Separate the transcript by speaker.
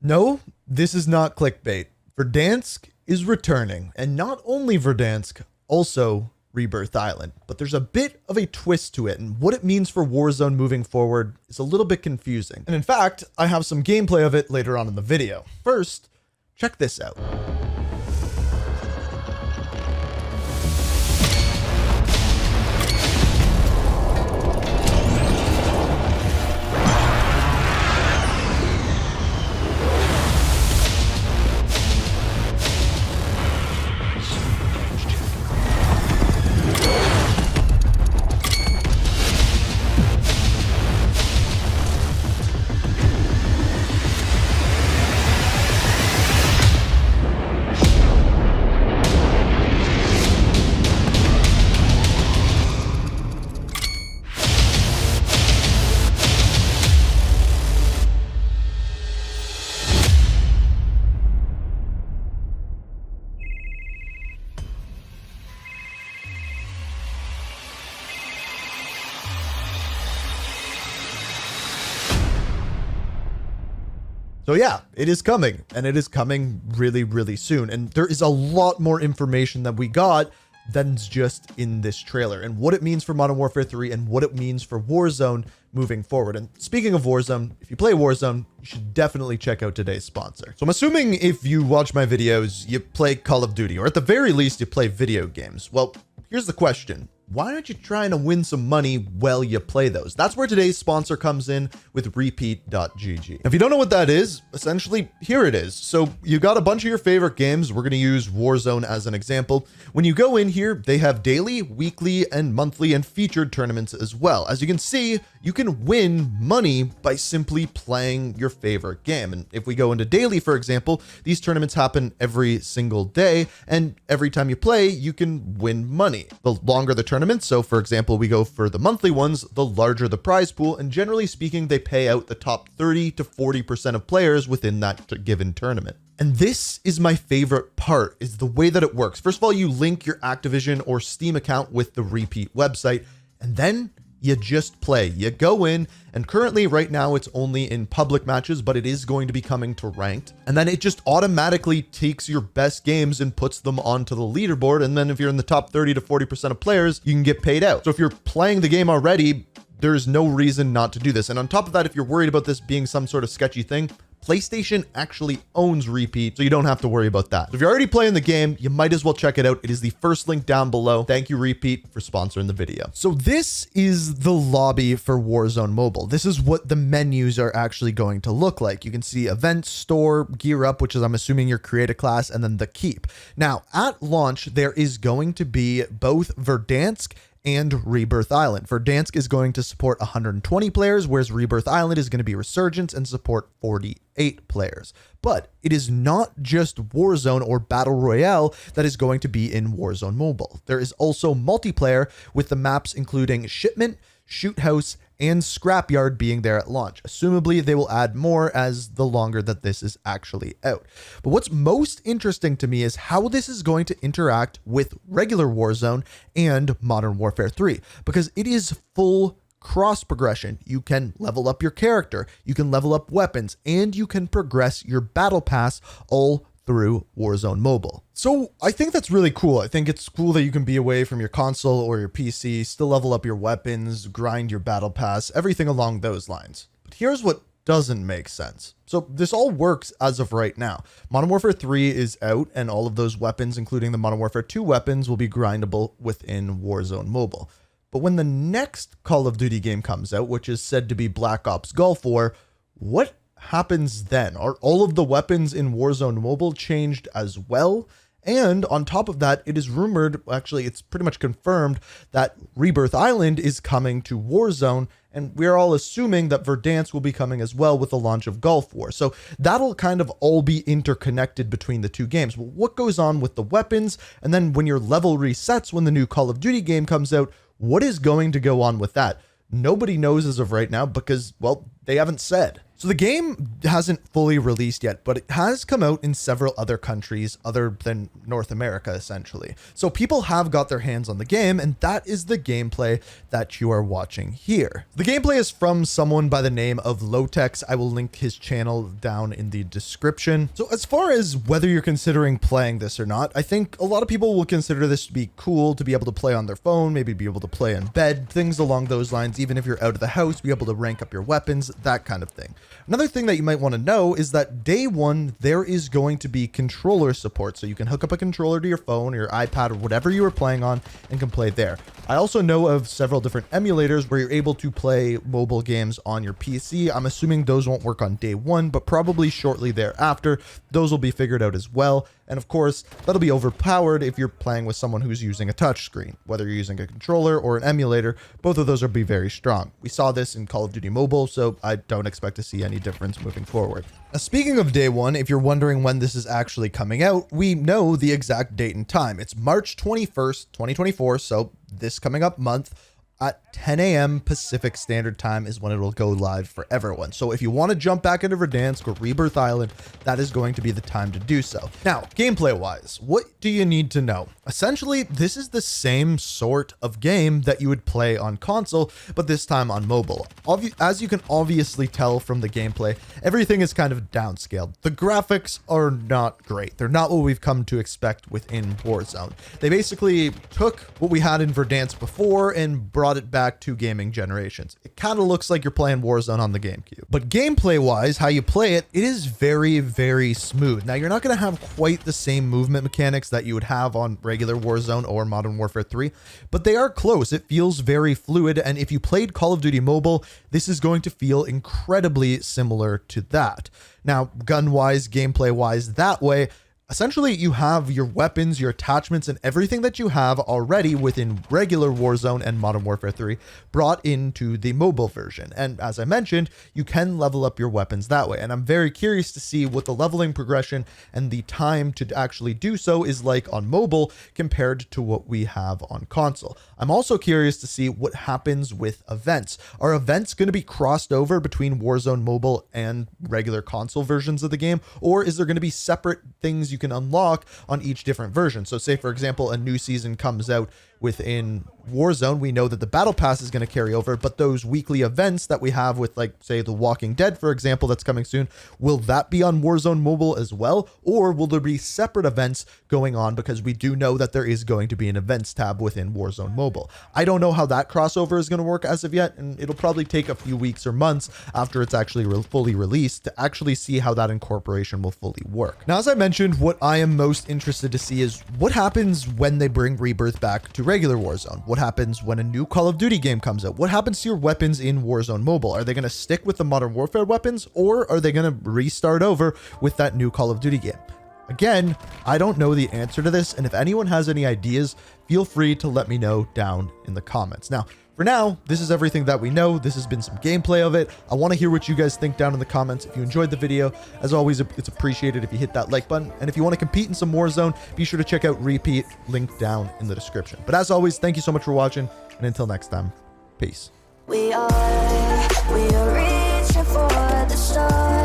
Speaker 1: No, this is not clickbait. Verdansk is returning, and not only Verdansk, also Rebirth Island. But there's a bit of a twist to it, and what it means for Warzone moving forward is a little bit confusing. And in fact, I have some gameplay of it later on in the video. First, check this out. So yeah, it is coming, and it is coming really, really soon. And there is a lot more information that we got than's just in this trailer, and what it means for Modern Warfare 3 and what it means for Warzone moving forward. And speaking of Warzone, if you play Warzone, you should definitely check out today's sponsor. So I'm assuming if you watch my videos, you play Call of Duty, or at the very least, you play video games. Well, here's the question. Why aren't you trying to win some money while you play those? That's where today's sponsor comes in with repeat.gg. If you don't know what that is, essentially, here it is. So you got a bunch of your favorite games. We're going to use Warzone as an example. When you go in here, they have daily, weekly, and monthly and featured tournaments as well. As you can see, you can win money by simply playing your favorite game. And if we go into daily, for example, these tournaments happen every single day. And every time you play, you can win money. The longer the tournament, so for example, we go for the monthly ones, the larger the prize pool, and generally speaking, they pay out the top 30 to 40% of players within that given tournament. And this is my favorite part, is the way that it works. First of all, you link your Activision or Steam account with the Repeat website, and then you just play. You go in, and currently right now it's only in public matches, but it is going to be coming to ranked. And then it just automatically takes your best games and puts them onto the leaderboard. And then if you're in the top 30 to 40% of players, you can get paid out. So if you're playing the game already, there's no reason not to do this. And on top of that, if you're worried about this being some sort of sketchy thing, PlayStation actually owns Repeat, so you don't have to worry about that. So if you're already playing the game, you might as well check it out. It is the first link down below. Thank you, Repeat, for sponsoring the video. So this is the lobby for Warzone Mobile. This is what the menus are actually going to look like. You can see events, store, gear up, which is I'm assuming your creator class, and then the keep. Now, at launch, there is going to be both Verdansk and Rebirth Island. Verdansk is going to support 120 players, whereas Rebirth Island is going to be Resurgence and support 48 players. But it is not just Warzone or Battle Royale that is going to be in Warzone Mobile. There is also multiplayer with the maps including Shipment, Shoot House, and Scrapyard being there at launch. Assumably, they will add more as the longer that this is actually out. But what's most interesting to me is how this is going to interact with regular Warzone and Modern Warfare 3, because it is full cross progression. You can level up your character, you can level up weapons, and you can progress your battle pass all through Warzone Mobile. So I think that's really cool. I think it's cool that you can be away from your console or your PC, still level up your weapons, grind your battle pass, everything along those lines. But here's what doesn't make sense. So this all works as of right now. Modern Warfare 3 is out, and all of those weapons, including the Modern Warfare 2 weapons, will be grindable within Warzone Mobile. But when the next Call of Duty game comes out, which is said to be Black Ops Gulf War, what happens then? Are all of the weapons in Warzone Mobile changed as well? And on top of that, it is rumored, actually it's pretty much confirmed, that Rebirth Island is coming to Warzone, and we're all assuming that Verdansk will be coming as well with the launch of Gulf War. So that'll kind of all be interconnected between the two games. Well, what goes on with the weapons? And then when your level resets when the new Call of Duty game comes out, what is going to go on with that? Nobody knows as of right now because, well, they haven't said. So the game hasn't fully released yet, but it has come out in several other countries other than North America, essentially. So people have got their hands on the game, and that is the gameplay that you are watching here. The gameplay is from someone by the name of Lotex. I will link his channel down in the description. So as far as whether you're considering playing this or not, I think a lot of people will consider this to be cool to be able to play on their phone, maybe be able to play in bed, things along those lines, even if you're out of the house, be able to rank up your weapons, that kind of thing. Another thing that you might want to know is that day one, there is going to be controller support. So you can hook up a controller to your phone or your iPad or whatever you are playing on and can play there. I also know of several different emulators where you're able to play mobile games on your PC. I'm assuming those won't work on day one, but probably shortly thereafter, those will be figured out as well. And of course, that'll be overpowered if you're playing with someone who's using a touchscreen. Whether you're using a controller or an emulator, both of those will be very strong. We saw this in Call of Duty Mobile, so I don't expect to see any difference moving forward. Now, speaking of day one, if you're wondering when this is actually coming out, we know the exact date and time. It's March 21st, 2024, so this coming up month. At 10 a.m. Pacific Standard Time is when it'll go live for everyone. So if you want to jump back into Verdansk or Rebirth Island, that is going to be the time to do so. Now, gameplay-wise, what do you need to know? Essentially, this is the same sort of game that you would play on console, but this time on mobile. As you can obviously tell from the gameplay, everything is kind of downscaled. The graphics are not great. They're not what we've come to expect within Warzone. They basically took what we had in Verdansk before and brought it back to gaming generations. It kind of looks like you're playing Warzone on the GameCube. But gameplay-wise, how you play it, it is very, very smooth. Now, you're not going to have quite the same movement mechanics that you would have on regular Warzone or Modern Warfare 3, but they are close. It feels very fluid, and if you played Call of Duty Mobile, this is going to feel incredibly similar to that. Now, gun-wise, gameplay-wise, that way, essentially, you have your weapons, your attachments, and everything that you have already within regular Warzone and Modern Warfare 3 brought into the mobile version. And as I mentioned, you can level up your weapons that way. And I'm very curious to see what the leveling progression and the time to actually do so is like on mobile compared to what we have on console. I'm also curious to see what happens with events. Are events going to be crossed over between Warzone Mobile and regular console versions of the game? Or is there going to be separate things you can unlock on each different version? So say, for example, a new season comes out within Warzone, we know that the battle pass is going to carry over, but those weekly events that we have with, like, say, The Walking Dead, for example, that's coming soon, will that be on Warzone Mobile as well? Or will there be separate events going on? Because we do know that there is going to be an events tab within Warzone Mobile. I don't know how that crossover is going to work as of yet, and it'll probably take a few weeks or months after it's actually fully released to actually see how that incorporation will fully work. Now, as I mentioned, what I am most interested to see is what happens when they bring Rebirth back to regular Warzone. What happens when a new Call of Duty game comes out? What happens to your weapons in Warzone Mobile? Are they going to stick with the Modern Warfare weapons, or are they going to restart over with that new Call of Duty game? Again, I don't know the answer to this, and if anyone has any ideas, feel free to let me know down in the comments. Now, for now, this is everything that we know. This has been some gameplay of it. I want to hear what you guys think down in the comments. If you enjoyed the video, as always, it's appreciated if you hit that like button. And if you want to compete in some Warzone, be sure to check out Repeat, link down in the description. But as always, thank you so much for watching, and until next time, peace.
Speaker 2: We are reaching for the stars.